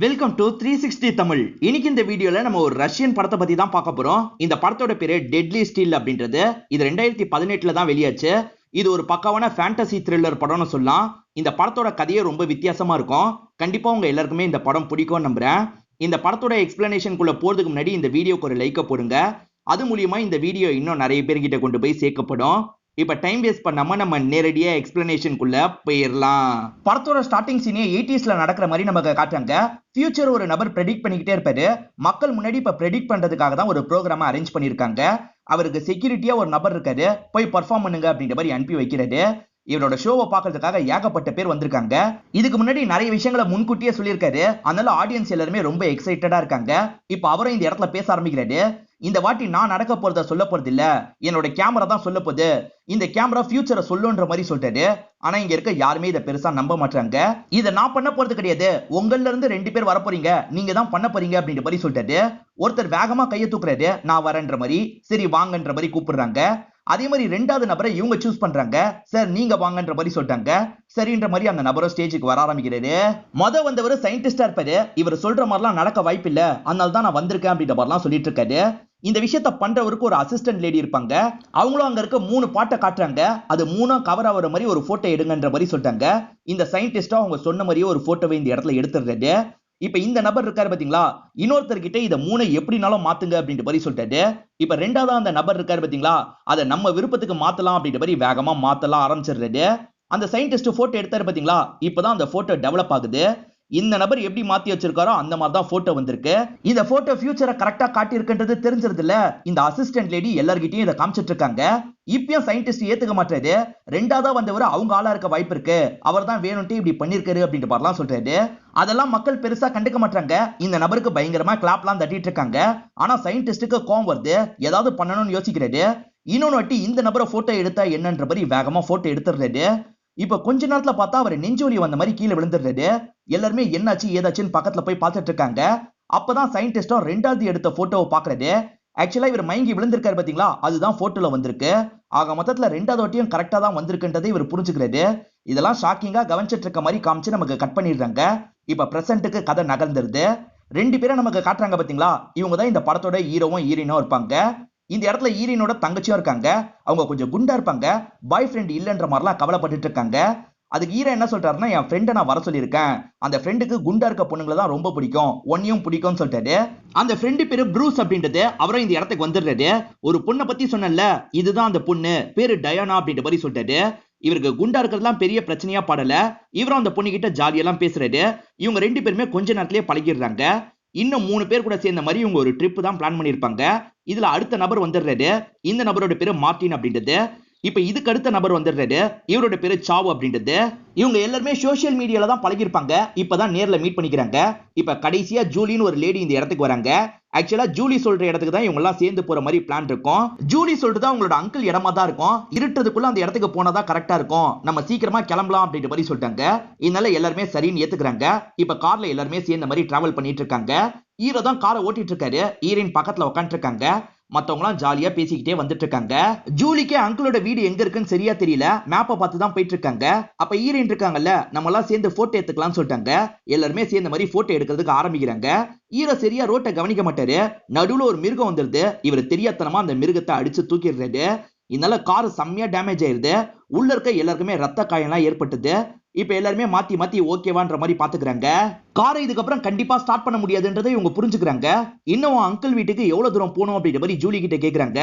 Welcome to 360 Tamil. இன்னைக்கு இந்த வீடியோல நம்ம ஒரு ரஷ்யன் படத்தை பத்தி தான் பார்க்க போறோம். இந்த படத்தோட பேரு டெட்லி ஸ்டீல் அப்படின்றது. இது 2018ல தான் வெளியாச்சு. இது ஒரு பக்காவான ஃபேண்டசி த்ரில்லர் படம்னு சொல்லலாம். இந்த படத்தோட கதையே ரொம்ப வித்தியாசமா இருக்கும். கண்டிப்பா உங்க எல்லாருக்குமே இந்த படம் பிடிக்கும்னு நம்புறேன். இந்த படத்தோட எக்ஸ்பிளனேஷனுக்குள்ள போறதுக்கு முன்னாடி இந்த வீடியோக்கு ஒரு லைக்க போடுங்க. அது மூலியமா இந்த வீடியோ இன்னும் நிறைய பேர்கிட்ட கொண்டு போய் சேர்க்கப்படும். இப்ப டைம் வேஸ்ட் பண்ணாம நம்ம நேரடியா எக்ஸ்பிளனேஷனுக்குள்ள போயிடலாம். படத்தோட ஸ்டார்டிங் சீனே 80sல நடக்கிற மாதிரி நமக்கு காட்டுறாங்க. ஃபியூச்சர் ஒரு நபர் ப்ரெடிக்ட் பண்ணிக்கிட்டே இருப்பாரு. மக்கள் முன்னாடி இப்ப ப்ரெடிக்ட் பண்றதுக்காக தான் ஒரு ப்ரோக்ராம் அரேஞ்ச் பண்ணிருக்காங்க. அவருக்கு செக்யூரிட்டியா ஒரு நபர் இருக்காரு, போய் பெர்ஃபார்ம் பண்ணுங்க அப்படின்ற மாதிரி அனுப்பி வைக்கிறது. இவரோட ஷோவை பார்க்கறதுக்காக ஏகப்பட்ட பேர் வந்திருக்காங்க. இதுக்கு முன்னாடி நிறைய விஷயங்களை முன்கூட்டியே சொல்லியிருக்காரு. அதனால ஆடியன்ஸ் எல்லாருமே ரொம்ப எக்ஸைட்டடா இருக்காங்க. இப்ப அவரும் இந்த இடத்துல பேச ஆரம்பிக்கிறாரு. இந்த வாட்டி நான் நடக்க போறத சொல்ல போறது இல்ல, என்னோட கேமரா தான் சொல்ல போகுது. இந்த கேமரா ஃபியூச்சரை சொல்லுன்ற மாதிரி சொல்லிட்டாரு. ஆனா இங்க இருக்க யாருமே இதை பெருசா நம்ப மாட்டாங்க. இதை நான் பண்ண போறது கிடையாது, உங்கள்ல இருந்து 2 பேர் வர போறீங்க, நீங்க தான் பண்ண போறீங்க அப்படின்ற மாதிரி சொல்லிட்டாரு. ஒருத்தர் வேகமா கையை தூக்குறாரு, நான் வரேன்ற மாதிரி. சரி வாங்கன்ற மாதிரி கூப்பிடுறாங்க. அதே மாதிரி 2வது நபரை இவங்க சூஸ் பண்றாங்க. சார் நீங்க வாங்கன்ற மாதிரி சொல்லிட்டாங்க. சரின்ற மாதிரி அந்த நபரும் ஸ்டேஜுக்கு வர ஆரம்பிக்கிறாரு. வந்தவர் சயின்டிஸ்டா இருப்பாரு. இவர் சொல்ற மாதிரிலாம் நடக்க வாய்ப்பு இல்ல, அதனால தான் நான் வந்திருக்கேன் அப்படின்ற மாதிரிலாம் சொல்லிட்டு இருக்காரு. இந்த விஷயத்த பண்றவருக்கு ஒரு அசிஸ்டன்ட் லேடி இருப்பாங்க. அவங்களும் அங்க இருக்க 3 பாட்டை காட்டுறாங்க. அது 3 கவர் ஆகிற மாதிரி ஒரு போட்டோ எடுங்கன்ற மாதிரி சொல்லிட்டாங்க. இந்த சயின்டிஸ்டா அவங்க சொன்ன மாதிரியே ஒரு போட்டோவை இந்த இடத்துல எடுத்துடுறாரு. இப்ப இந்த நபர் இருக்காரு பாத்தீங்களா, இன்னொருத்தர்கிட்ட இதை 3 எப்படினாலும் மாத்துங்க அப்படின்ற மாதிரி சொல்லிட்டாரு. இப்ப 2வது அந்த நபர் இருக்காரு பாத்தீங்களா, அதை நம்ம விருப்பத்துக்கு மாத்தலாம் அப்படின்ற மாதிரி வேகமா மாத்தலாம் ஆரம்பிச்சிடுறாரு. அந்த சயின்டிஸ்ட் போட்டோ எடுத்தாரு பாத்தீங்களா, இப்பதான் அந்த போட்டோ டெவலப் ஆகுது. இந்த நபர் எப்படி மாத்தி வச்சிருக்காரோ அந்த மாதிரி தான் போட்டோ வந்திருக்கு. இந்த போட்டோ ஃபியூச்சரை கரெக்டா காட்டி இருக்குன்றது தெரிஞ்சிருது இல்ல. இந்த அசிஸ்டன்ட் லேடி எல்லார்கிட்டயும் இதை காமிச்சிட்டு இருக்காங்க. இப்பயும் சயின்டிஸ்ட் ஏத்துக்க மாட்டாரு. 2வதா வந்தவர் அவங்க ஆளா இருக்க வாய்ப்பு இருக்கு, அவர் தான் வேணும்ட்டு இப்படி பண்ணிருக்காரு அப்படின்ற மாதிரிலாம் சொல்றாரு. அதெல்லாம் மக்கள் பெருசா கண்டுக்க மாட்டாங்க. இந்த நபருக்கு பயங்கரமா கிளாப்லாம் தட்டிட்டு இருக்காங்க. ஆனா சயின்டிஸ்டுக்கு கோவம் வருது, ஏதாவது பண்ணணும்னு யோசிக்கிறாரு. இன்னொன்னு வாட்டி இந்த நபரை போட்டோ எடுத்தா என்னன்ற மாதிரி வேகமா போட்டோ எடுத்துடுறாரு. இப்ப கொஞ்ச நேரத்துல பார்த்தா அவர் நெஞ்சோலி வந்த மாதிரி கீழே விழுந்துடுறாரு. எல்லாருமே என்னாச்சு ஏதாச்சுன்னு பக்கத்துல போய் பார்த்துட்டு இருக்காங்க. அப்பதான் சயின்டிஸ்டும் 2வது எடுத்த போட்டோவை பாக்குறாரு. ஆக்சுவலா இவர் மயங்கி விழுந்திருக்காரு பாத்தீங்களா, அதுதான் போட்டோல வந்திருக்கு. ஆக மொத்தத்துல 2வது வாட்டியும் கரெக்டா தான் வந்திருக்குன்றதை இவர் புரிஞ்சுக்கிறாரு. இதெல்லாம் ஷாக்கிங்கா கவனிச்சிட்டு இருக்க மாதிரி காமிச்சு நமக்கு கட் பண்ணிடுறாங்க. இப்ப பிரசன்ட்டுக்கு கதை நகர்ந்துருது. 2 பேரை நமக்கு காட்டுறாங்க பாத்தீங்களா, இவங்க தான் இந்த படத்தோட ஹீரோவும் ஹீரோயினும் இருப்பாங்க. இந்த இடத்துல ஹீரோயினோட தங்கச்சியும் இருக்காங்க. அவங்க கொஞ்சம் குண்டா இருப்பாங்க. பாய் ஃப்ரெண்ட் இல்லன்ற மாதிரிலாம் கவலைப்பட்டுட்டு இருக்காங்க. அதுக்கு ஹீரோ என்ன சொல்றாருன்னா, என் ஃப்ரெண்டை நான் வர சொல்லியிருக்கேன், அந்த ஃப்ரெண்டுக்கு குண்டா இருக்க பொண்ணுங்களை தான் ரொம்ப பிடிக்கும், ஒன்னையும் பிடிக்கும்னு சொல்லிட்டாரு. அந்த ஃப்ரெண்டு பேரு ப்ரூஸ் அப்படின்றது. அவரும் இந்த இடத்துக்கு வந்துடுறாரு. ஒரு பொண்ணை பத்தி சொன்னல, இதுதான் அந்த பொண்ணு, பேரு டயானா அப்படின்ற மாதிரி சொல்லிட்டாரு. இவருக்கு குண்டா இருக்கிறதுலாம் பெரிய பிரச்சனையா படல. இவரும் அந்த பொண்ணு கிட்ட ஜாலியெல்லாம் பேசுறாரு. இவங்க 2 பேருமே கொஞ்ச நேரத்திலேயே பழகிடுறாங்க. இன்னும் 3 பேர் கூட சேர்ந்த மாதிரி இவங்க ஒரு ட்ரிப் தான் பிளான் பண்ணிருப்பாங்க. இதுல அடுத்த நபர் வந்துடுறாரு. இந்த நபரோட பேரு மார்டின் அப்படின்றது. இப்ப இதுக்கு அடுத்த நபர் வந்துடுறாரு. இவரோட பேரு சாவோ அப்படின்றது. இவங்க எல்லாருமே சோசியல் மீடியால தான் பழகிருப்பாங்க. இப்பதான் நேர்ல மீட் பண்ணிக்கிறாங்க. இப்ப கடைசியா ஜூலின்னு ஒரு லேடி இந்த இடத்துக்கு வராங்க. ஆக்சுவலா ஜூலி சொல்ற இடத்துக்கு தான் இவங்க எல்லாம் சேர்ந்து போற மாதிரி பிளான் இருக்கும். ஜூலி சொல்றது அவங்களோட அங்கிள் இடமா தான் இருக்கும். இருட்டதுக்குள்ள அந்த இடத்துக்கு போனதா கரெக்டா இருக்கும், நம்ம சீக்கிரமா கிளம்பலாம் அப்படின்ற மாதிரி சொல்லிட்டாங்க. இதனால எல்லாருமே சரின்னு ஏத்துக்கிறாங்க. இப்ப கார்ல எல்லாருமே சேர்ந்த மாதிரி டிராவல் பண்ணிட்டு இருக்காங்க. ஹீரோ தான் காரை ஓட்டிட்டு இருக்காரு. ஹீரோயின் பக்கத்துல உட்காந்துட்டு இருக்காங்க. மத்தவங்களாம் ஜாலியா பேசிக்கிட்டே வந்துட்டு இருக்காங்க. ஜூலிக்கு அங்கிளோட வீடு எங்க இருக்குன்னு சரியா தெரியல, மேப்பை பார்த்து தான் போயிட்டு இருக்காங்க. அப்ப ஹீரோயின் இருக்காங்கல்ல, நம்ம எல்லாம் சேர்ந்து போட்டோ எடுத்துக்கலாம்னு சொல்லிட்டாங்க. எல்லாருமே சேர்ந்த மாதிரி போட்டோ எடுக்கிறதுக்கு ஆரம்பிக்கிறாங்க. ஹீரோ சரியா ரோட்டை கவனிக்க மாட்டாரு. நடுவுல ஒரு மிருகம் வந்துருது. இவர் தெரியாதனமா அந்த மிருகத்தை அடிச்சு தூக்கிடுறாரு. இதனால கார் செம்மையா டேமேஜ் ஆயிருது. உள்ள இருக்க எல்லாருக்குமே ரத்த காயம்லாம் ஏற்பட்டது. இப்ப எல்லாருமே மாத்தி மாத்தி ஓகேவான்ற மாதிரி பாத்துக்கிறாங்க. காரை இதுக்கப்புறம் கண்டிப்பா ஸ்டார்ட் பண்ண முடியாதுன்றதை இவங்க புரிஞ்சுக்கிறாங்க. இன்னும் அங்கிள் வீட்டுக்கு எவ்வளவு தூரம் போகணும் அப்படின்ற மாதிரி ஜூலி கிட்ட கேக்குறாங்க.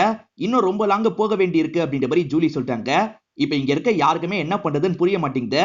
இன்னும் ரொம்ப லாங்க போக வேண்டி இருக்கு அப்படின்ற மாதிரி ஜூலி சொல்லிட்டாங்க. இப்ப இங்க இருக்க யாருக்குமே என்ன பண்றதுன்னு புரிய மாட்டேங்குது.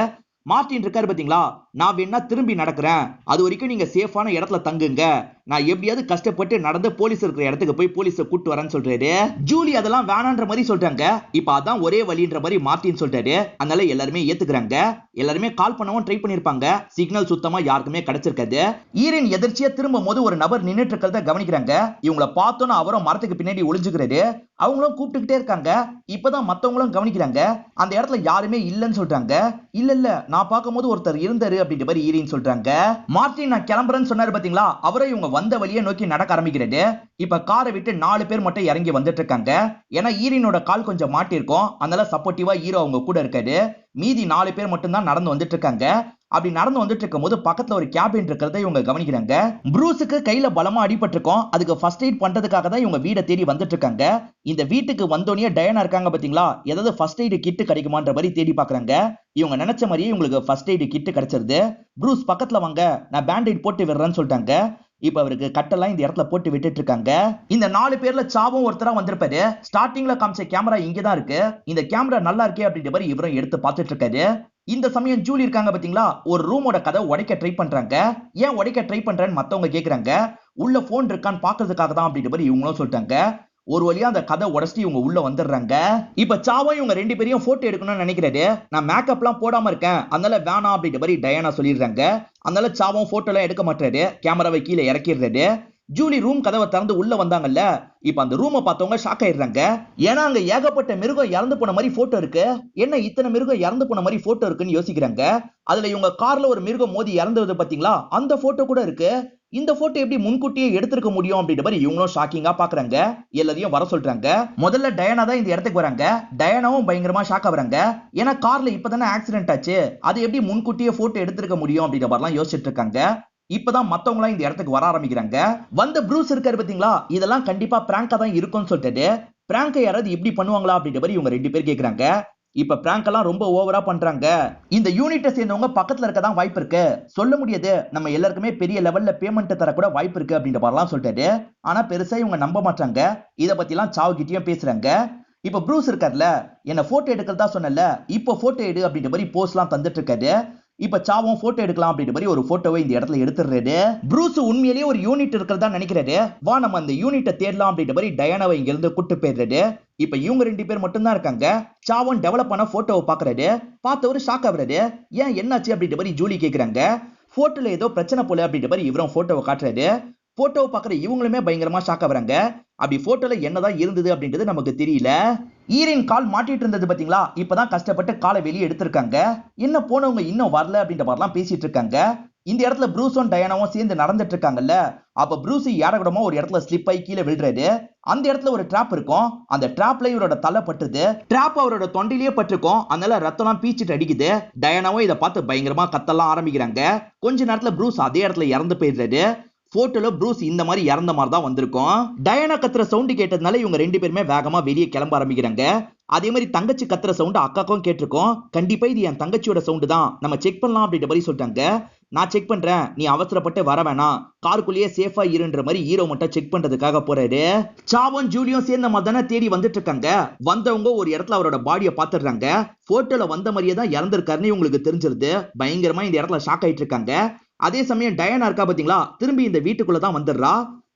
மார்டின் இருக்காரு பாத்தீங்களா, நான் வேணா திரும்பி நடக்கிறேன், அது வரைக்கும் நீங்க சேஃபான இடத்துல தங்குங்க, நான் எப்படியாவது கஷ்டப்பட்டு நடந்து போலீஸ் இருக்கிற இடத்துக்கு போய் போலீஸை கூட்டு வரேன்னு சொல்றாரு. ஜூலி அதெல்லாம் வேணான்ற மாதிரி சொல்றாங்க. இப்ப அதான் ஒரே வழின்ற மாதிரி மார்டின் சொல்றாரு. அதனால எல்லாருமே ஏத்துக்கிறாங்க. எல்லாருமே கால் பண்ணவும் ட்ரை பண்ணிருப்பாங்க. சிக்னல் சுத்தமா யாருக்குமே கிடைச்சிருக்காது. ஈரன் எதிர்ச்சியா திரும்பும் போது ஒரு நபர் நின்னுட்டு இருக்கிறத கவனிக்கிறாங்க. இவங்கள பார்த்தோன்னு அவரும் மரத்துக்கு பின்னாடி ஒளிஞ்சுக்கிறாரு. அவங்களும் கூப்பிட்டுக்கிட்டே இருக்காங்க. இப்பதான் மத்தவங்களும் கவனிக்கிறாங்க. அந்த இடத்துல யாருமே இல்லன்னு சொல்றாங்க. இல்ல நான் பார்க்கும்போது ஒருத்தர் இருந்தாரு அப்படின்ற மாதிரி ஈரின் சொல்றாங்க. மார்டின் நான் கிளம்புறேன்னு சொன்னாரு பாத்தீங்களா, அவரை இவங்க வந்த வழியை நோக்கி நடக்க ஆரம்பிக்கிறது. இப்ப காரை விட்டு 4 பேர் மட்டும் இறங்கி வந்துட்டு இருக்காங்க. ஏன்னா ஈரினோட கால் கொஞ்சம் மாட்டிருக்கும், அதனால சப்போர்ட்டிவா ஹீரோ அவங்க கூட இருக்காரு. மீதி 4 பேர் மட்டும் தான் நடந்து வந்துட்டு இருக்காங்க. அப்படி நடந்து வந்துட்டு இருக்கும் போது பக்கத்துல ஒரு கேபின் இருக்கிறத இவங்க கவனிக்கிறாங்க. ப்ரூஸுக்கு கையில பலமா அடிபட்டிருக்கும். அதுக்கு ஃபர்ஸ்ட் எய்ட் பண்றதுக்காக தான் இவங்க வீட தேடி வந்துட்டு இருக்காங்க. இந்த வீட்டுக்கு வந்தோனே டயானா இருக்காங்க பாத்தீங்களா, ஏதாவது ஃபர்ஸ்ட் எய்ட் கிட் கிடைக்குமான்ற மாதிரி தேடி பாக்குறாங்க. இவங்க நினைச்ச மாதிரியே இவங்களுக்கு ஃபர்ஸ்ட் எய்ட் கிட் கிடைச்சிருது. ப்ரூஸ் பக்கத்துல வாங்க, நான் பேண்டேட் போட்டு விடுறேன்னு சொல்லிட்டாங்க. இப்ப அவருக்கு கட்டெல்லாம் இந்த இடத்துல போட்டு விட்டுட்டு இருக்காங்க. இந்த 4 பேர்ல சாவும் ஒருத்தரா வந்திருப்பாரு. ஸ்டார்டிங்ல காமிச்ச கேமரா இங்கதான் இருக்கு. இந்த கேமரா நல்லா இருக்கே அப்படின்ற மாதிரி இவரும் எடுத்து பார்த்துட்டு இருக்காரு. இந்த சமயம் ஜூலி இருக்காங்க பாத்தீங்களா, ஒரு ரூமோட கதை உடைக்க ட்ரை பண்றாங்க. ஏன் உடைக்க ட்ரை பண்றேன்னு மத்தவங்க கேக்குறாங்க. உள்ள போன் இருக்கான்னு பாக்குறதுக்காக தான் அப்படின்ற மாதிரி இவங்களும் சொல்லிட்டாங்க. ஒரு வழியா அந்த கதை உடச்சிட்டு இவங்க உள்ள வந்துடுறாங்க. இப்ப சாவா இவங்க 2 பேரையும் போட்டோ எடுக்கணும்னு நினைக்கிறாரு. நான் மேக்கப் எல்லாம் போடாம இருக்கேன், அதனால வேணாம் அப்படின்ற மாதிரி டயானா சொல்லிடுறாங்க. அதனால சாவும் போட்டோ எல்லாம் எடுக்க மாட்டாரு, கேமராவை கீழே இறக்கிடுறாரு. ஜூலி ரூம் கதவை திறந்து உள்ள வந்தாங்கல்ல, இப்ப அந்த ரூமை பார்த்தவங்க ஷாக் ஆயிடுறாங்க. ஏன்னா அங்க ஏகப்பட்ட மிருகம் இறந்து போன மாதிரி போட்டோ இருக்கு. என்ன இத்தனை மிருகம் இறந்து போன மாதிரி போட்டோ இருக்குன்னு யோசிக்கிறாங்க. அதுல இவங்க கார்ல ஒரு மிருகம் மோதி இறந்தது பாத்தீங்களா, அந்த போட்டோ கூட இருக்கு. இந்த போட்டோ எப்படி முன்கூட்டியே எடுத்திருக்க முடியும் அப்படின்ற மாதிரி இவங்களும் ஷாக்கிங்கா பாக்குறாங்க. எல்லாரையும் வர சொல்றாங்க. முதல்ல டயானா தான் இந்த இடத்துக்கு வராங்க. டயானாவும் பயங்கரமா ஷாக் ஆகுறாங்க. ஏன்னா கார்ல இப்பதானே ஆக்சிடென்ட் ஆச்சு, அது எப்படி முன்கூட்டியே போட்டோ எடுத்திருக்க முடியும் அப்படின்ற மாதிரிலாம் யோசிச்சுட்டு இருக்காங்க. இப்பதான் மத்தவங்க இந்த இடத்துக்கு வர ஆரம்பிக்கிறாங்க. வந்த ப்ரூஸ் இருக்காரு பாத்தீங்களா, இதெல்லாம் கண்டிப்பா பிராங்கா தான் இருக்கும்னு சொல்லிட்டு பிராங்கை யாராவது இப்படி பண்ணுவாங்களா அப்படின்ற மாதிரி இவங்க 2 பேர் கேக்குறாங்க. இப்ப பிராங்க் எல்லாம் ரொம்ப ஓவரா பண்றாங்க. இந்த யூனிட்டை சேர்ந்தவங்க பக்கத்துல இருக்க தான் வாய்ப்பு இருக்கு, சொல்ல முடியாது, நம்ம எல்லாருக்குமே பெரிய லெவல்ல பேமெண்ட் தர கூட வாய்ப்பு இருக்கு அப்படின்ற மாதிரிலாம் சொல்லிட்டாரு. ஆனா பெருசா இவங்க நம்ப மாட்டாங்க. இத பத்தி எல்லாம் சாவ் கிட்டயும் பேசுறாங்க. இப்ப ப்ரூஸ் இருக்காருல, என்ன போட்டோ எடுக்கிறதா சொன்னல, இப்ப போட்டோ எடு அப்படின்ற மாதிரி போஸ் எல்லாம் தந்துட்டு இருக்காரு. இப்ப சாவும் போட்டோ எடுக்கலாம் அப்படின்ற மாதிரி ஒரு போட்டோவை இந்த இடத்துல எடுத்துறாரு. ப்ரூஸ் உண்மையிலேயே ஒரு யூனிட் இருக்கிறதா நினைக்கிறாரு. வா நம்ம அந்த யூனிட்டை தேடலாம் அப்படின்ற மாதிரி டயானாவை இங்க இருந்து கூட்டு போயிடுறாரு. இப்ப இவங்க 2 பேர் மட்டும் தான் இருக்காங்க. சாவன் டெவலப் பண்ண போட்டோவை பாக்குறாரு. பார்த்தவரு ஷாக் ஆகுறாரு. ஏன் என்னாச்சு அப்படின்ற மாதிரி ஜூலி கேக்குறாங்க. போட்டோல ஏதோ பிரச்சனை போல அப்படின்ற மாதிரி இவரும் போட்டோவை காட்டுறாரு. போட்டோவை பாக்குற இவங்களுமே பயங்கரமா ஷாக் ஆகுறாங்க. அப்படி போட்டோல என்னதான் இருந்தது அப்படின்றது நமக்கு தெரியல. ஈரின் கால் மாட்டிட்டு இருந்தது பாத்தீங்களா, இப்பதான் கஷ்டப்பட்டு காலை வெளியே எடுத்திருக்காங்க. என்ன போனவங்க இன்னும் வரல அப்படின்ற மாதிரிலாம் பேசிட்டு இருக்காங்க. இந்த இடத்துல ப்ரூஸும் டயானாவும் சேர்ந்து நடந்துட்டு இருக்காங்கல்ல, அப்ப ப்ரூஸ் ஏடகடமா ஒரு இடத்துல ஸ்லிப் ஆகி கீழே விழுறாரு. அந்த இடத்துல ஒரு டிராப் இருக்கும். அந்த டிராப்ல இவரோட தலை பட்டுது. டிராப் அவரோட தொண்டையிலேயே பட்டிருக்கும். அதனால ரத்தம்லாம் பீச்சிட்டு அடிக்குது. டயானாவும் இதை பார்த்து பயங்கரமா கத்தெல்லாம் ஆரம்பிக்கிறாங்க. கொஞ்ச நேரத்துல ப்ரூஸ் அதே இடத்துல இறந்து போயிடுறாரு. போட்டோல ப்ரூஸ் இந்த மாதிரி இறந்த மாதிரி தான் வந்திருக்கும். டயானா கத்துற சவுண்ட் கேட்டதுனால இவங்க 2 பேருமே வேகமா வெளியே கிளம்ப ஆரம்பிக்கிறாங்க. அதே மாதிரி தங்கச்சி கத்துற சவுண்ட் அக்காக்கும் கேட்டிருக்கும். கண்டிப்பா இது என் தங்கச்சியோட சவுண்ட் தான், நம்ம செக் பண்ணலாம் அப்படின்ற மாதிரி சொல்லிட்டாங்க. நான் செக் பண்றேன், நீ அவசரப்பட்டு வர வேணாம், காருக்குள்ளேயே சேஃபா இருன்ற மாதிரி ஹீரோ மட்டும் செக் பண்றதுக்காக போறாரு. சாவும் ஜூலியும் சேர்ந்த மாதிரி தானே தேடி வந்துட்டு இருக்காங்க. வந்தவங்க ஒரு இடத்துல அவரோட பாடியை பாத்துடுறாங்க. போட்டோல வந்த மாதிரியே தான் இறந்திருக்காருன்னு உங்களுக்கு தெரிஞ்சிருது. பயங்கரமா இந்த இடத்துல ஷாக் ஆயிட்டு இருக்காங்க. அதே சமயம் டயானா இருக்கா பாத்தீங்களா, திரும்பி இந்த வீட்டுக்குள்ளதான் வந்துடுறா.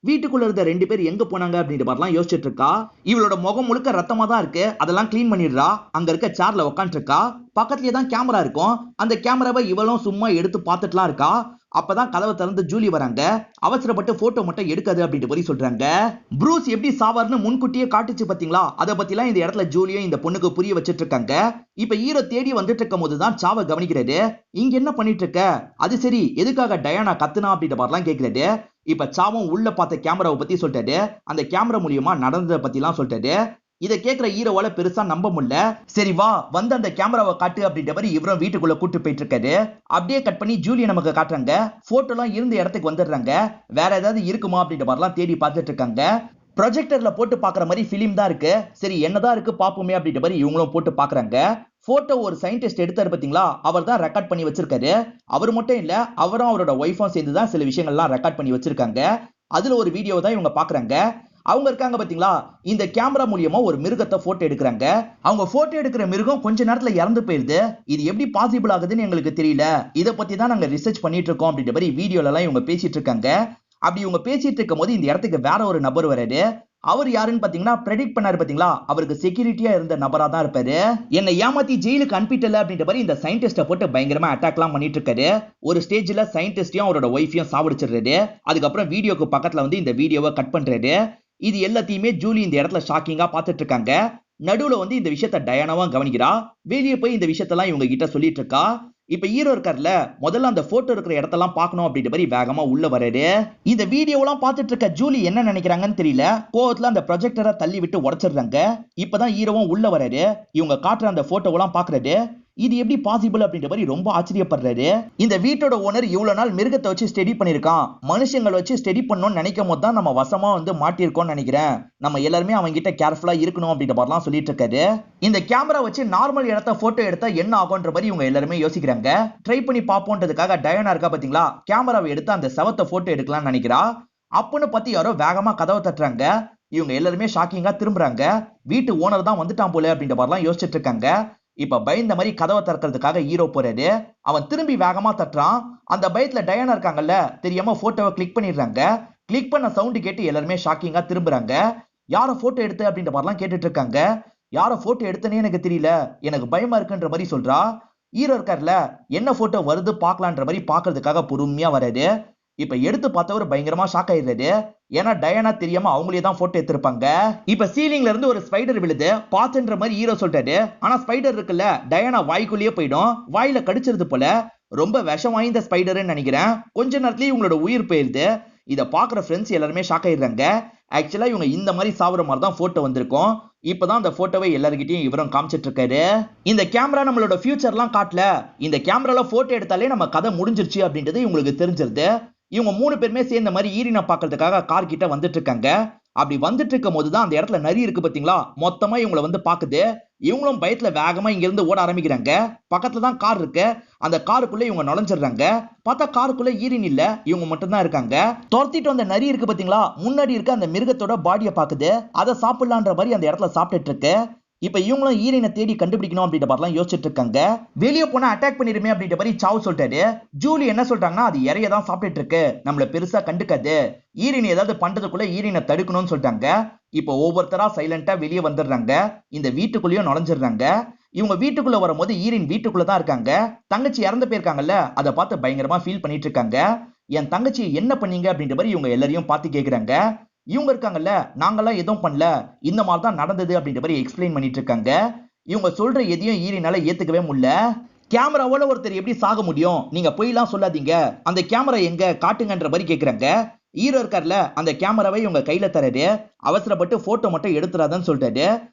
வீட்டுக்குள்ள இருந்த 2 பேர் எங்க போனாங்க அப்படின்ற மாதிரிலாம் யோசிச்சுட்டு இருக்கா. இவளோட முகம் முழுக்க ரத்தமா தான் இருக்கு. அதெல்லாம் கிளீன் பண்ணிடுறா. அங்க இருக்க சேர்ல உட்காந்து இருக்கா. பக்கத்துலயே தான் கேமரா இருக்கும். அந்த கேமராவை இவளும் சும்மா எடுத்து பார்த்துட்டுலாம் இருக்கா. அப்பதான் கதவை திறந்து ஜூலி வராங்க. அவசரப்பட்டு போட்டோ மட்டும் எடுக்காது அப்படின்ற மாதிரி சொல்றாங்க. ப்ரூஸ் எப்படி சாவார்னு முன்கூட்டியே காட்டுச்சு பாத்தீங்களா, அதை பத்திலாம் இந்த இடத்துல ஜூலியும் இந்த பொண்ணுக்கு புரிய வச்சிட்டு இருக்காங்க. இப்ப ஹீரோ தேடி வந்துட்டு இருக்கும் போதுதான் சாவை கவனிக்கிறாரு. இங்க என்ன பண்ணிட்டு இருக்க, அது சரி எதுக்காக டயானா கத்துனா அப்படின்ற மாதிரிலாம் கேட்கிறாரு. இப்ப சாவும் உள்ள பார்த்த கேமராவை பத்தி சொல்லிட்டாரு. அந்த கேமரா மூலியமா நடந்ததை பத்தி எல்லாம் சொல்லிட்டாரு. இதை கேட்கிற ஹீரோவால பெருசா நம்ப முடியல. சரி வா வந்து அந்த கேமராவை காட்டு அப்படின்ற மாதிரி இவரும் வீட்டுக்குள்ள கூட்டு போயிட்டு இருக்காரு. அப்படியே கட் பண்ணி ஜூலியை நமக்கு காட்டுறாங்க. போட்டோ எல்லாம் இருந்த இடத்துக்கு வந்துடுறாங்க. வேற ஏதாவது இருக்குமா அப்படின்ற மாதிரிலாம் தேடி பார்த்துட்டு இருக்காங்க. ப்ரொஜெக்டர்ல போட்டு பாக்குற மாதிரி பிலிம் தான் இருக்கு. சரி என்னதான் இருக்கு பாப்போமே அப்படின்ற மாதிரி இவங்களும் போட்டு பாக்குறாங்க. போட்டோ ஒரு சயின்டிஸ்ட் எடுத்தாரு பாத்தீங்களா, அவர் தான் ரெக்கார்ட் பண்ணி வச்சிருக்காரு. அவர் மட்டும் இல்ல, அவரும் அவரோட ஒய்ஃபும் சேர்ந்து தான் சில விஷயங்கள்லாம் ரெக்கார்ட் பண்ணி வச்சிருக்காங்க. அதுல ஒரு வீடியோ தான் இவங்க பாக்குறாங்க. அவங்க இருக்காங்க பாத்தீங்களா, இந்த கேமரா மூலியமா ஒரு மிருகத்தை போட்டோ எடுக்கிறாங்க. அவங்க போட்டோ எடுக்கிற மிருகம் கொஞ்ச நேரத்துல இறந்து போயிருது. இது எப்படி பாசிபிள் ஆகுதுன்னு எங்களுக்கு தெரியல, இதை பத்தி தான் நாங்க ரிசர்ச் பண்ணிட்டு இருக்கோம் அப்படின்ற மாதிரி வீடியோல எல்லாம் இவங்க பேசிட்டு இருக்காங்க. அப்படி இவங்க பேசிட்டு இருக்கும் போது இந்த இடத்துக்கு வேற ஒரு நபர் வராரு. அவர் யாருன்னு பாத்தீங்கன்னா பிரெடிக்ட் பண்ணாரு பாத்தீங்களா, அவருக்கு செக்யூரிட்டியா இருந்த நபரா தான் இருப்பாரு. என்னை ஏமாத்தி ஜெயிலுக்கு அனுப்பிட்டல அப்படின்ற மாதிரி இந்த சயின்டிஸ்ட போட்டு பயங்கரமா அட்டாக் எல்லாம் பண்ணிட்டு இருக்காரு. ஒரு ஸ்டேஜ்ல சயின்டிஸ்டையும் அவரோட ஒய்ஃபையும் சாவடிச்சிடுறாரு. அதுக்கப்புறம் வீடியோக்கு பக்கத்துல வந்து இந்த வீடியோவை கட் பண்றாரு. இது எல்லாத்தையுமே ஜூலி இந்த இடத்துல ஷாக்கிங்கா பாத்துட்டு இருக்காங்க. நடுவுல வந்து இந்த விஷயத்த டயானாவும் கவனிக்கிறா. வெளியே போய் இந்த விஷயத்தெல்லாம் இவங்க கிட்ட சொல்லிட்டு இருக்கா. இப்ப ஹீரோ இருக்கார்ல, முதல்ல அந்த போட்டோ இருக்கிற இடத்தெல்லாம் பார்க்கணும் அப்படின்ற மாதிரி வேகமா உள்ள வராரு. இந்த வீடியோலாம் பார்த்துட்டு இருக்க ஜூலி என்ன நினைக்கிறாங்கன்னு தெரியல. கோவத்துல அந்த ப்ரொஜெக்டரை தள்ளி விட்டு உடைச்சிடுறாங்க. இப்பதான் ஹீரோவும் உள்ள வராரு. இவங்க காட்டுற அந்த போட்டோவெல்லாம் பாக்குறாரு. இது எப்படி பாசிபிள் அப்படின்ற மாதிரி ரொம்ப ஆச்சரியப்படுறாரு. இந்த வீட்டோட ஓனர் இவ்வளவு நாள் மிருகத்தை வச்சு ஸ்டடி பண்ணிருக்கான், மனுஷங்களை வச்சு ஸ்டடி பண்ணணும்னு நினைக்கும் போது தான் நம்ம வசமா மாட்டிருக்கோம்னு நினைக்கிறேன். நம்ம எல்லாருமே அவங்க கிட்ட கேர்ஃபுல்லா இருக்கணும் அப்படின்ற மாதிரிலாம் சொல்லிட்டு இருக்காரு. இந்த கேமரா வச்சு நார்மல் இடத்த போட்டோ எடுத்தா என்ன ஆகும்ன்ற மாதிரி இவங்க எல்லாருமே யோசிக்கிறாங்க. ட்ரை பண்ணி பாப்போன்றதுக்காக டயானா இருக்கா பாத்தீங்களா, கேமராவை எடுத்து அந்த செவத்தை போட்டோ எடுக்கலாம்னு நினைக்கிறா. அப்பன்னு பார்த்து யாரோ வேகமா கதவை தட்டுறாங்க. இவங்க எல்லாருமே ஷாக்கிங்கா திரும்புறாங்க. வீட்டு ஓனர் தான் வந்துட்டான் போல அப்படின்ற மாதிரிலாம் யோசிச்சுட்டு இருக்காங்க. இப்ப பயந்த மாதிரி கதவை திறக்கிறதுக்காக ஹீரோ போறாரு. அவன் திரும்பி வேகமா தட்டுறான். அந்த பயத்துல டயானா இருக்காங்கல்ல, தெரியாம போட்டோவை கிளிக் பண்ணிடுறாங்க. கிளிக் பண்ண சவுண்ட் கேட்டு எல்லாருமே ஷாக்கிங்கா திரும்புறாங்க. யார போட்டோ எடுத்து அப்படின்ற மாதிரிலாம் கேட்டுட்டு இருக்காங்க. யார போட்டோ எடுத்தனே எனக்கு தெரியல, எனக்கு பயமா இருக்குன்ற மாதிரி சொல்றா. ஹீரோ இருக்கார்ல, என்ன போட்டோ வருது பாக்கலான்ற மாதிரி பாக்குறதுக்காக பொறுமையா வராரு. இப்ப எடுத்து பார்த்தவர் பயங்கரமா ஷாக் ஆயிடுறாரு. ஏன்னா டயானா தெரியாம அவங்களே தான் போட்டோ எடுத்திருப்பாங்க. இப்ப சீலிங்ல இருந்து ஒரு ஸ்பைடர் விழுது பாத்துன்ற மாதிரி ஹீரோ சொல்றாரு. ஆனா ஸ்பைடர் இருக்குல்ல, டயானா வாய்க்குள்ளேயே போயிடும். வாயில கடிச்சிருது போல. ரொம்ப விஷம் வாய்ந்த ஸ்பைடர்னு நினைக்கிறேன். கொஞ்ச நேரத்திலேயே இவங்களோட உயிர் போயிருது. இத பாக்குற ஃப்ரெண்ட்ஸ் எல்லாருமே ஷாக் ஆயிடுறாங்க. ஆக்சுவலா இவங்க இந்த மாதிரி சாவுற மாதிரி தான் போட்டோ வந்திருக்கும். இப்பதான் அந்த போட்டோவை எல்லார்கிட்டயும் இவரும் காமிச்சிட்டு இருக்காரு. இந்த கேமரா நம்மளோட ஃபியூச்சர்லாம் காட்டல, இந்த கேமரால போட்டோ எடுத்தாலே நம்ம கதை முடிஞ்சிருச்சு அப்படின்றது இவங்களுக்கு தெரிஞ்சிருது. இவங்க 3 பேருமே சேர்ந்த மாதிரி ஈரினை பாக்குறதுக்காக கார் கிட்ட வந்துட்டு இருக்காங்க. அப்படி வந்துட்டு இருக்கும் போதுதான் அந்த இடத்துல நரி இருக்கு பாத்தீங்களா, மொத்தமா இவங்களை பாக்குது. இவங்களும் பயத்துல வேகமா இங்க இருந்து ஓட ஆரம்பிக்கிறாங்க. பக்கத்துல தான் கார் இருக்கு. அந்த காருக்குள்ள இவங்க நுழைஞ்சிடுறாங்க. பார்த்தா காருக்குள்ள ஈரின் இல்ல, இவங்க மட்டும் தான் இருக்காங்க. துரத்திட்டு வந்த நரி இருக்கு பாத்தீங்களா, முன்னாடி இருக்க அந்த மிருகத்தோட பாடியை பாக்குது. அதை சாப்பிடலான்ற மாதிரி அந்த இடத்துல சாப்பிட்டுட்டு இருக்கு. இப்ப இவங்களும் ஈரினை தேடி கண்டுபிடிக்கணும் அப்படின்ற மாதிரிலாம் யோசிச்சுட்டு இருக்காங்க. வெளியே போனா அட்டாக் பண்ணிருமே அப்படின்ற மாதிரி சாவு சொல்லிட்டாரு. ஜூலி என்ன சொல்றாங்கன்னா, அது இறைய தான் சாப்பிட்டுட்டு இருக்கு, நம்மள பெருசா கண்டுக்காது, ஈரின் ஏதாவது பண்றதுக்குள்ள ஈரினை தடுக்கணும்னு சொல்லிட்டாங்க. இப்ப ஒவ்வொருத்தரா சைலண்டா வெளியே வந்துடுறாங்க. இந்த வீட்டுக்குள்ளேயும் நுழைஞ்சிடுறாங்க. இவங்க வீட்டுக்குள்ள வரும்போது ஈரின் வீட்டுக்குள்ள தான் இருக்காங்க. தங்கச்சி இறந்து போயிருக்காங்கல்ல, அதை பார்த்து பயங்கரமா ஃபீல் பண்ணிட்டு இருக்காங்க. என் தங்கச்சி என்ன பண்ணீங்க அப்படின்ற மாதிரி இவங்க எல்லாரையும் பார்த்து கேக்குறாங்க. இவங்க இருக்காங்கல்ல, நாங்கெல்லாம் எதுவும் பண்ணல, இந்த மாதிரி தான் நடந்தது அப்படின்ற மாதிரி எக்ஸ்பிளைன் பண்ணிட்டு இருக்காங்க. இவங்க சொல்ற எதையும் ஈரினால ஏத்துக்கவே முடியல. கேமராவோட ஒருத்தர் எப்படி சாக முடியும், நீங்க பொய்லாம் சொல்லாதீங்க, அந்த கேமரா எங்க காட்டுங்கன்ற மாதிரி கேக்குறாங்க. ஹீரோ இருக்கார்ல, அந்த கேமராவை இவங்க கையில தராரு. அவசரப்பட்டு போட்டோ மட்டும் எடுத்துறாதன்னு சொல்லிட்டாரு.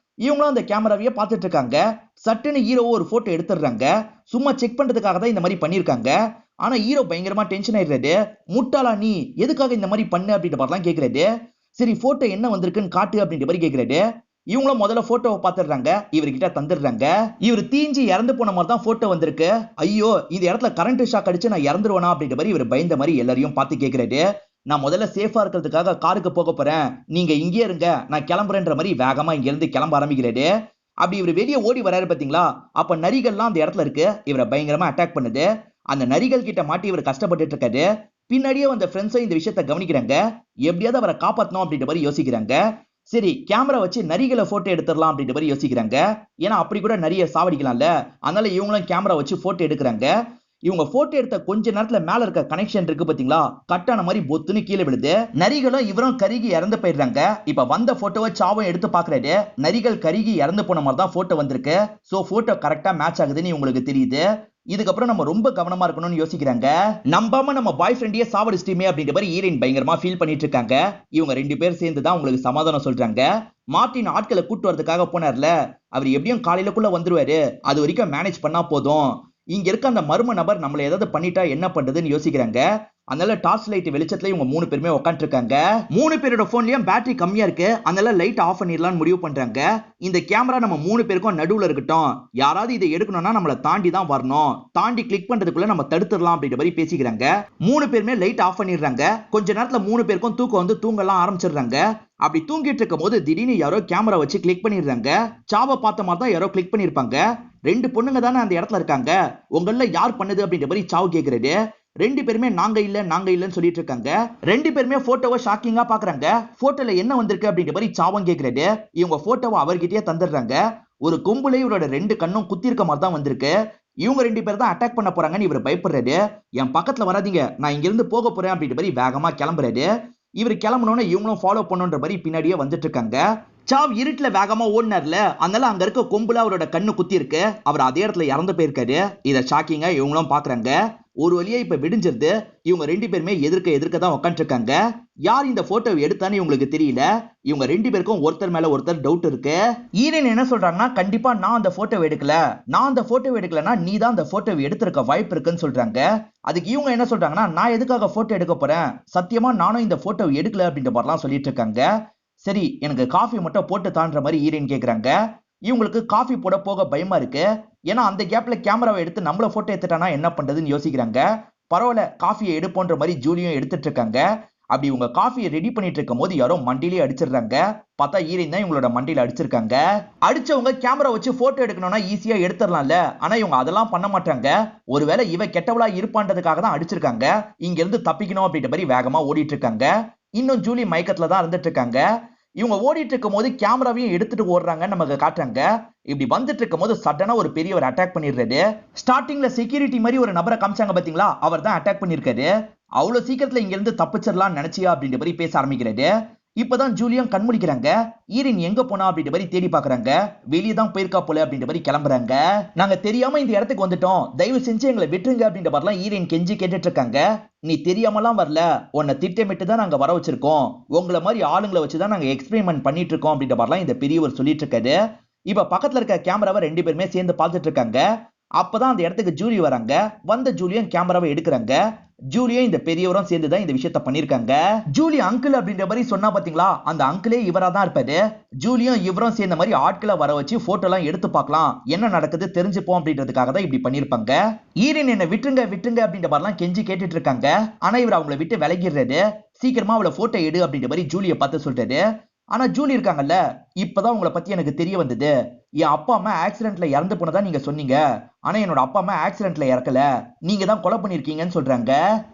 இவங்களும் அந்த கேமராவையே பார்த்துட்டு இருக்காங்க. சட்டுன்னு ஹீரோ ஒரு போட்டோ எடுத்துடுறாங்க. சும்மா செக் பண்றதுக்காக தான் இந்த மாதிரி பண்ணிருக்காங்க. ஆனா ஹீரோ பயங்கரமா டென்ஷன் ஆயிடுறாரு. முட்டாளா நீ, எதுக்காக இந்த மாதிரி பண்ணு அப்படின்ற மாதிரிலாம் கேக்குறாரு. சரி போட்டோ என்ன வந்திருக்குன்னு காட்டு அப்படின்ற மாதிரி கேக்குறாரு. இவங்களும் முதல்ல போட்டோவை பாத்துடுறாங்க. இவர்கிட்ட தந்துடுறாங்க. இவர் தீஞ்சி இறந்து போன மாதிரி தான் போட்டோ வந்திருக்கு. ஐயோ, இந்த இடத்துல கரண்ட் ஷாக் அடிச்சு நான் இறந்துருவேனா அப்படின்ற மாதிரி இவர் பயந்த மாதிரி எல்லாரையும் பார்த்து கேக்குறாரு. நான் முதல்ல சேஃபா இருக்கிறதுக்காக காருக்கு போக போறேன், நீங்க இங்கே இருங்க, நான் கிளம்புறேன்ற மாதிரி வேகமா இங்க இருந்து கிளம்ப ஆரம்பிக்கிறாரு. அப்படி இவர் வெளியே ஓடி வராரு பாத்தீங்களா, அப்ப நரிகள்லாம் அந்த இடத்துல இருக்கு. இவரை பயங்கரமா அட்டாக் பண்ணுது. அந்த நரிகள் கிட்ட மாட்டி இவர் கஷ்டப்பட்டு இருக்காரு. பின்னாடியே வந்த ஃப்ரெண்ட்ஸும் இந்த விஷயத்தை கவனிக்கிறாங்க. எப்படியாவது அவரை காப்பாத்தணும் அப்படின்ற மாதிரி யோசிக்கிறாங்க. சரி, கேமரா வச்சு நரிகளை போட்டோ எடுத்துடலாம் அப்படின்ற மாதிரி யோசிக்கிறாங்க. ஏன்னா அப்படி கூட நிறைய சாவடிக்கலாம்ல, அதனால இவங்களும் கேமரா வச்சு போட்டோ எடுக்கிறாங்க. இவங்க போட்டோ எடுத்த கொஞ்ச நேரத்துல மேல இருக்க கனெக்ஷன் இருக்கு பாத்தீங்களா, கட்டான மாதிரி பொத்துன்னு கீழே விழுது. நரிகளும் இவரும் கருகி இறந்து போயிடுறாங்க. இப்ப வந்த போட்டோவை சாவும் எடுத்து பாக்குறாரு. நரிகள் கருகி இறந்து போன மாதிரி தான் போட்டோ வந்திருக்கு. சோ போட்டோ கரெக்டா மேட்ச் ஆகுதுன்னு உங்களுக்கு தெரியுது. இதுக்கப்புறம் நம்ம ரொம்ப கவனமா இருக்கணும்னு யோசிக்கிறாங்க. நம்பாம நம்ம பாய் ஃப்ரெண்டையே சாவடிச்சிட்டுமே அப்படின்ற மாதிரி ஹீரோயின் பயங்கரமா ஃபீல் பண்ணிட்டு இருக்காங்க. இவங்க 2 பேர் சேர்ந்து தான் உங்களுக்கு சமாதானம் சொல்றாங்க. மார்ட்டின் ஆட்களை கூட்டு வரதுக்காக போனார்ல, அவர் எப்படியும் காலையிலக்குள்ள வந்துருவாரு, அது வரைக்கும் மேனேஜ் பண்ணா போதும். இங்க இருக்க அந்த மர்ம நபர் நம்மள ஏதாவது பண்ணிட்டா என்ன பண்றதுன்னு யோசிக்கிறாங்க. அதனால டார்ச் லைட் வெளிச்சத்துல இவங்க 3 பேருமே உட்கார்ந்து இருக்காங்க. 3 பேரோட போன்லயும் பேட்டரி கம்மியா இருக்கு. அதனால லைட் ஆஃப் பண்ணிடலாம்னு முடிவு பண்றாங்க. இந்த கேமரா நம்ம 3 பேருக்கும் நடுவுல இருக்கட்டும், யாராவது இதை எடுக்கணும்னா நம்மள தாண்டி தான் வரணும், தாண்டி கிளிக் பண்றதுக்குள்ள நம்ம தடுத்துடலாம் அப்படின்ற மாதிரி பேசிக்கிறாங்க. 3 பேருமே லைட் ஆஃப் பண்ணிடுறாங்க. கொஞ்ச நேரத்துல 3 பேருக்கும் தூக்கம் வந்து தூங்கலாம் ஆரம்பிச்சிடுறாங்க. அப்படி தூங்கிட்டு இருக்கும் போது திடீர்னு யாரோ கேமரா வச்சு கிளிக் பண்ணிடுறாங்க. சாவ பார்த்த மாதிரி தான் யாரோ கிளிக் பண்ணிருப்பாங்க. 2 பொண்ணுங்க தானே அந்த இடத்துல இருக்காங்க, உங்கள யார் பண்ணுது அப்படின்ற மாதிரி சாவு கேக்குறாரு. 2 பேருமே நாங்க இல்லன்னு சொல்லிட்டு இருக்காங்க. 2 பேருமே போட்டோவை ஷாக்கிங்கா பாக்குறாங்க. போட்டோல என்ன வந்திருக்கு அப்படின்ற மாதிரி சாவம் கேக்குறாரு. இவங்க போட்டோவை அவர்கிட்டயே தந்துடுறாங்க. ஒரு கொம்புல இவரோட 2 கண்ணும் குத்தி இருக்க மாதிரி தான் வந்திருக்கு. இவங்க 2 பேர் தான் அட்டாக் பண்ண போறாங்கன்னு இவர் பயப்படுறாரு. என் பக்கத்துல வராதீங்க, நான் இங்க இருந்து போக போறேன் அப்படின்ற மாதிரி வேகமா கிளம்புறாரு. இவர் கிளம்பணும்னு இவங்களும் ஃபாலோ பண்ணுன்ற மாதிரி பின்னாடியே வந்துட்டு இருக்காங்க. சாவ் இருட்டுல வேகமா ஓடினார்ல, அதனால அங்க இருக்க கொம்புல அவரோட கண்ணு குத்தி இருக்கு. அவர் அதே இடத்துல இறந்து போயிருக்காரு. இத ஷாக்கிங்கா இவங்களும் பாக்குறாங்க. ஒரு வழியா இப்ப விடிஞ்சிருது. இவங்க ரெண்டு பேருமே எதிர்க்க தான் உட்காந்துட்டு இருக்காங்க. யார் இந்த போட்டோவை எடுத்தான்னு இவங்களுக்கு தெரியல. இவங்க ரெண்டு பேருக்கும் ஒருத்தர் மேல ஒருத்தர் டவுட் இருக்கு. ஈரன் என்ன சொல்றாங்கன்னா, கண்டிப்பா நான் அந்த போட்டோவை எடுக்கல, நான் அந்த போட்டோவை எடுக்கலன்னா நீ தான் அந்த போட்டோவை எடுத்திருக்க வாய்ப்பு இருக்குன்னு சொல்றாங்க. அதுக்கு இவங்க என்ன சொல்றாங்கன்னா, நான் எதுக்காக போட்டோ எடுக்க போறேன், சத்தியமா நானும் இந்த போட்டோவை எடுக்கல அப்படின்ற மாதிரிலாம் சொல்லிட்டு இருக்காங்க. சரி எனக்கு காஃபி மட்டும் போட்டு தான்ற மாதிரி ஈரன் கேக்குறாங்க. இவங்களுக்கு காஃபி போட போக பயமா இருக்கு. ஏன்னா அந்த கேப்ல கேமராவை எடுத்து நம்மள போட்டோ எடுத்துட்டானா என்ன பண்றதுன்னு யோசிக்கிறாங்க. பரவாயில்ல காஃபியை எடுப்போன்ற மாதிரி ஜூலியும் எடுத்துட்டு இருக்காங்க. அப்படி இவங்க காஃபியை ரெடி பண்ணிட்டு இருக்கும் போது யாரோ மண்டியிலே அடிச்சிடுறாங்க. பார்த்தா ஈரன் தான் இவங்களோட மண்டியில அடிச்சிருக்காங்க. அடிச்சவங்க கேமரா வச்சு போட்டோ எடுக்கணும்னா ஈஸியா எடுத்துடலாம்ல, ஆனா இவங்க அதெல்லாம் பண்ண மாட்டாங்க. ஒருவேளை இவ கெட்டவளா இருப்பான்றதுக்காக தான் அடிச்சிருக்காங்க. இங்க இருந்து தப்பிக்கணும் அப்படின்ற மாதிரி வேகமா ஓடிட்டு இருக்காங்க. இன்னும் ஜூலி மயக்கத்துல தான் இருந்துட்டு இருக்காங்க. இவங்க ஓடிட்டு இருக்கும் போது கேமராவையும் எடுத்துட்டு ஓடுறாங்கன்னு நமக்கு காட்டுறாங்க. இப்படி வந்துட்டு இருக்கும் போது சடனா ஒரு பெரியவர் அட்டாக் பண்ணிடுறாரு. ஸ்டார்டிங்ல செக்யூரிட்டி மாதிரி ஒரு நபரை காமிச்சாங்க பாத்தீங்களா, அவர் தான் அட்டாக் பண்ணிருக்காரு. அவ்வளவு சீக்கிரத்துல இங்க இருந்து தப்பிச்சிடலாம் நினைச்சியா அப்படின்ற மாதிரி பேச ஆரம்பிக்கிறாரு. இப்பதான் ஜூலியும் கண்முழிக்கிறாங்க. ஈரன் எங்க போனா அப்படின்ற மாதிரி தேடி பாக்குறாங்க. வெளியே தான் போயிருக்கா போல அப்படின்ற மாதிரி கிளம்புறாங்க. நாங்க தெரியாம இந்த இடத்துக்கு வந்துட்டோம், தயவு செஞ்சு எங்களை விட்டுருங்க அப்படின்ற மாதிரிலாம் ஈரன் கெஞ்சி கேட்டுட்டு இருக்காங்க. நீ தெரியாமலாம் வரல, உன்னை திட்டமிட்டு தான் நாங்க வர வச்சிருக்கோம், உங்களை மாதிரி ஆளுங்களை வச்சுதான் நாங்க எக்ஸ்பெரிமெண்ட் பண்ணிட்டு இருக்கோம் அப்படின்ற மாதிரிலாம் இந்த பெரியவர் சொல்லிட்டு இருக்காரு. இப்ப பக்கத்துல இருக்க கேமராவை ரெண்டு பேருமே சேர்ந்து பார்த்துட்டு இருக்காங்க. அப்பதான் அந்த இடத்துக்கு ஜூலி வராங்க. வந்த ஜூலியும் கேமராவை எடுக்கிறாங்க. ஜூலியும் இந்த பெரியவரும் சேர்ந்து தான் இந்த விஷயத்த பண்ணிருக்காங்க. ஜூலி அங்கிள் அப்படின்ற மாதிரி சொன்னா பாத்தீங்களா, அந்த அங்கிளே இவரா தான் இருப்பாரு. ஜூலியும் இவரும் சேர்ந்த மாதிரி ஆட்களை வர வச்சு போட்டோ எல்லாம் எடுத்து பார்க்கலாம், என்ன நடக்குது தெரிஞ்சுப்போம் அப்படின்றதுக்காக தான் இப்படி பண்ணிருப்பாங்க. ஈரன் என்ன விட்டுருங்க விட்டுருங்க அப்படின்ற மாதிரிலாம் கெஞ்சி கேட்டுட்டு இருக்காங்க. ஆனா இவர் அவங்கள விட்டு விலகிடுறாரு. சீக்கிரமா அவளை போட்டோ எடு அப்படின்ற மாதிரி ஜூலியை பார்த்து சொல்றாரு. ஆனா ஜூலி இருக்காங்கல்ல, இப்பதான் உங்களை பத்தி எனக்கு தெரிய வந்தது. என் அப்பா அம்மா ஆக்சிடென்ட்ல இறந்து போனதா நீங்க சொன்னீங்க, ஆனா என்னோட அப்பா அம்மா ஆக்சிடென்ட்ல இறக்கல, நீங்க தான் கொலை பண்ணிருக்கீங்கன்னு சொல்றாங்க.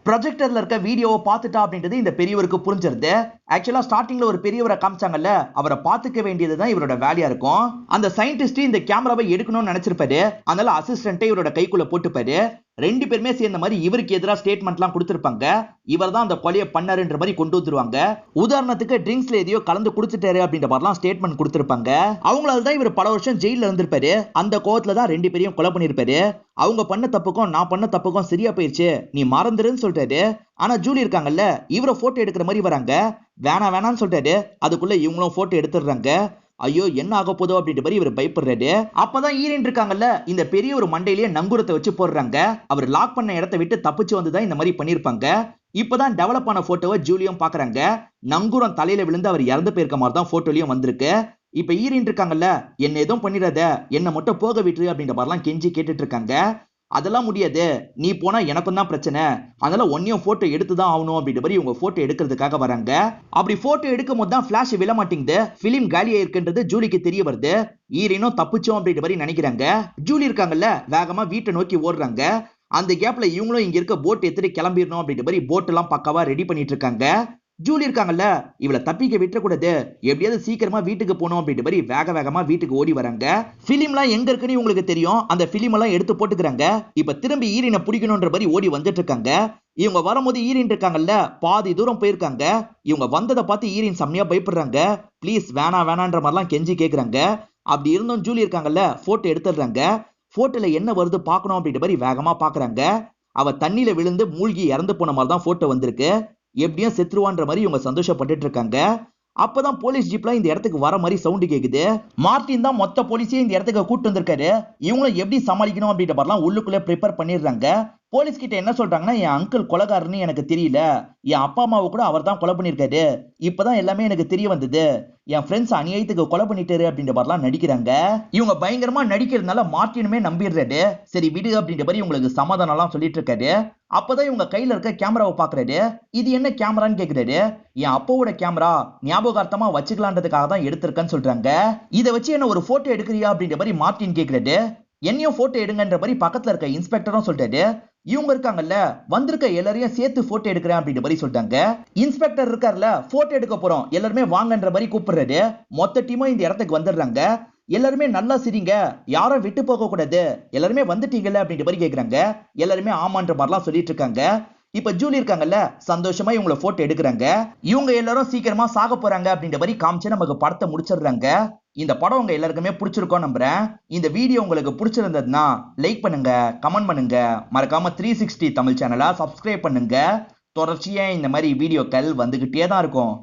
ப்ரொஜெக்டர்ல இருக்க வீடியோவை பார்த்துட்டா அப்படின்றது இந்த பெரியவருக்கு புரிஞ்சிருது. ஆக்சுவலா ஸ்டார்டிங்ல ஒரு பெரியவரை காமிச்சாங்கல்ல, அவரை பார்த்துக்க வேண்டியதுதான் இவரோட வேலையா இருக்கும். அந்த சயின்டிஸ்ட் இந்த கேமராவை எடுக்கணும்னு நினைச்சிருப்பாரு. அதனால அசிஸ்டன்ட்டை இவரோட கைக்குள்ள போட்டுப்பாரு. ரெண்டு பேருமே சேர்ந்த மாதிரி இவருக்கு எதிராக ஸ்டேட்மெண்ட்லாம் கொடுத்திருப்பாங்க. இவர் தான் அந்த கொலையை பண்ணாருன்ற மாதிரி கொண்டு வந்துருவாங்க. உதாரணத்துக்கு ட்ரிங்க்ஸ்ல எதையோ கலந்து குடிச்சிட்டாரு அப்படின்ற மாதிரிலாம் ஸ்டேட்மெண்ட் கொடுத்திருப்பாங்க. அவங்களால தான் இவர் பல வருஷம் ஜெயில இருந்திருப்பாரு. அந்த கோவத்துல தான் ரெண்டு பேரையும் கொலை பண்ணிருப்பாரு. அவங்க பண்ண தப்புக்கும் நான் பண்ண தப்புக்கும் சரியா போயிருச்சு, நீ மறந்துருன்னு சொல்றாரு. ஆனா ஜூலி இருக்காங்கல்ல, இவரை போட்டோ எடுக்கிற மாதிரி வராங்க. வேணான்னு சொல்றாரு. அதுக்குள்ள இவங்களும் போட்டோ எடுத்துடுறாங்க. ஐயோ என்ன ஆக போதோ அப்படின்ற மாதிரி இவர் பயப்படுறாரு. அப்பதான் ஈரன் இருக்காங்கல்ல, இந்த பெரிய ஒரு மண்டையிலேயே நங்கூரத்தை வச்சு போடுறாங்க. அவர் லாக் பண்ண இடத்தை விட்டு தப்பிச்சு வந்துதான் இந்த மாதிரி பண்ணிருப்பாங்க. இப்பதான் டெவலப் ஆன போட்டோவை ஜூலியும் பாக்குறாங்க. நங்கூரம் தலையில விழுந்து அவர் இறந்து போயிருக்க மாதிரி தான் போட்டோலயும் வந்திருக்கு. இப்ப ஈரன் இருக்காங்கல்ல, என்ன எதுவும் பண்ணிடாத, என்ன மட்டும் போக விட்டுரு அப்படின்ற மாதிரிலாம் கெஞ்சி கேட்டுட்டு இருக்காங்க. அதெல்லாம் முடியாது, நீ போனா எனக்கும் தான் பிரச்சனை, அதனால ஒன்னையும் போட்டோ எடுத்துதான் ஆகணும் அப்படின்ற மாதிரி இவங்க போட்டோ எடுக்கிறதுக்காக வராங்க. அப்படி போட்டோ எடுக்கும் போது தான் பிளாஷ் விழ மாட்டேங்குது. பிலிம் காலியா இருக்குன்றது ஜூலிக்கு தெரிய வருது. ஈரனும் தப்பிச்சோம் அப்படின்ற மாதிரி நினைக்கிறாங்க. ஜூலி இருக்காங்கல்ல, வேகமா வீட்டை நோக்கி ஓடுறாங்க. அந்த கேப்ல இவங்களும் இங்க இருக்க போட் எடுத்துட்டு கிளம்பிடணும் அப்படின்ற மாதிரி போட் எல்லாம் பக்காவா ரெடி பண்ணிட்டு இருக்காங்க. ஜூலி இருக்காங்கல்ல, இவளை தப்பிக்க விட்டுறக்கூடாது, எப்படியாவது சீக்கிரமா வீட்டுக்கு போகணும் அப்படின்ற மாதிரி வேகமா வீட்டுக்கு ஓடி வராங்க. பிலிம்லாம் எங்க இருக்குன்னு உங்களுக்கு தெரியும், அந்த பிலிம் எல்லாம் எடுத்து போட்டுக்கிறாங்க. இப்ப திரும்பி ஈரனை பிடிக்கணும்ன்ற மாதிரி ஓடி வந்துட்டு இருக்காங்க. இவங்க வரும்போது ஈரன் இருக்காங்கல்ல, பாதி தூரம் போயிருக்காங்க. இவங்க வந்ததை பார்த்து ஈரன் செம்மையா பயப்படுறாங்க. ப்ளீஸ் வேணான்ற மாதிரிலாம் கெஞ்சி கேக்குறாங்க. அப்படி இருந்தும் ஜூலி இருக்காங்கல்ல, போட்டோ எடுத்துடுறாங்க. போட்டோல என்ன வருது பார்க்கணும் அப்படின்ற மாதிரி வேகமா பாக்குறாங்க. அவ தண்ணியில விழுந்து மூழ்கி இறந்து போன மாதிரி தான் போட்டோ வந்திருக்கு. எப்படியும் செத்துருவான்ற மாதிரி இவங்க சந்தோஷப்பட்டு இருக்காங்க. அப்பதான் போலீஸ் ஜீப்ல இந்த இடத்துக்கு வர மாதிரி சவுண்ட் கேக்குது. மார்டின் தான் மொத்த போலீஸையும் இந்த இடத்துக்கு கூட்டு வந்திருக்காரு. இவங்களும் எப்படி சமாளிக்கணும் அப்படின்ற மாதிரிலாம் உள்ளுக்குள்ள ப்ரிப்பேர் பண்ணிடுறாங்க. போலீஸ் கிட்ட என்ன சொல்றாங்கன்னா, என் அங்கிள் கொலைகாரன்னு எனக்கு தெரியல, என் அப்பா அம்மாவை கூட அவர் தான் கொலை பண்ணிருக்காரு, இப்பதான் எல்லாமே எனக்கு தெரிய வந்தது, என் ஃப்ரெண்ட்ஸ் அநியாயத்துக்கு கொலை பண்ணிட்டாரு அப்படின்ற மாதிரிலாம் நடிக்கிறாங்க. இவங்க பயங்கரமா நடிக்கிறதுனால மார்டினுமே நம்பிடுறாரு. சரி விடு அப்படின்ற மாதிரி உங்களுக்கு சமாதானம் எல்லாம் சொல்லிட்டு இருக்காரு. அப்பதான் இவங்க கையில இருக்க கேமராவை பாக்குறாரு. இது என்ன கேமரான்னு கேக்குறாரு. என் அப்பாவோட கேமரா, ஞாபகார்த்தமா வச்சுக்கலான்றதுக்காக தான் எடுத்திருக்கேன்னு சொல்றாங்க. இதை வச்சு என்ன ஒரு போட்டோ எடுக்கிறியா அப்படின்ற மாதிரி மார்டின் கேக்குறாரு. என்னையும் போட்டோ எடுங்கன்ற மாதிரி பக்கத்துல இருக்க இன்ஸ்பெக்டரும் சொல்றாரு. இவங்க இருக்காங்கல்ல, வந்திருக்க எல்லாரையும் சேர்த்து போட்டோ எடுக்கிறேன் அப்படின்ற மாதிரி சொல்றாங்க. இன்ஸ்பெக்டர் இருக்கார்ல, போட்டோ எடுக்க போறோம் எல்லாருமே வாங்கன்ற மாதிரி கூப்பிடுறாரு. மொத்த டீமும் இந்த இடத்துக்கு வந்துடுறாங்க. எல்லாருமே நல்லா சிரிங்க, யாரும் விட்டு போக கூடாது, எல்லாருமே வந்துட்டீங்கல்ல அப்படின்ற மாதிரி கேக்குறாங்க. எல்லாருமே ஆமான்ற மாதிரிலாம் சொல்லிட்டு இருக்காங்க. இப்ப ஜூலி இருக்காங்கல்ல, சந்தோஷமா இவங்களை போட்டோ எடுக்கிறாங்க. இவங்க எல்லாரும் சீக்கிரமா சாக போறாங்க அப்படின்ற மாதிரி காமிச்சு நமக்கு படத்தை முடிச்சிடுறாங்க. இந்த படம் உங்க எல்லாருக்குமே பிடிச்சிருக்கோம் நம்புறேன். இந்த வீடியோ உங்களுக்கு பிடிச்சிருந்ததுன்னா லைக் பண்ணுங்க, கமெண்ட் பண்ணுங்க, மறக்காம 360 தமிழ் சேனலை சப்ஸ்கிரைப் பண்ணுங்க. தொடர்ச்சியா இந்த மாதிரி வீடியோக்கள் வந்துகிட்டே தான் இருக்கும்.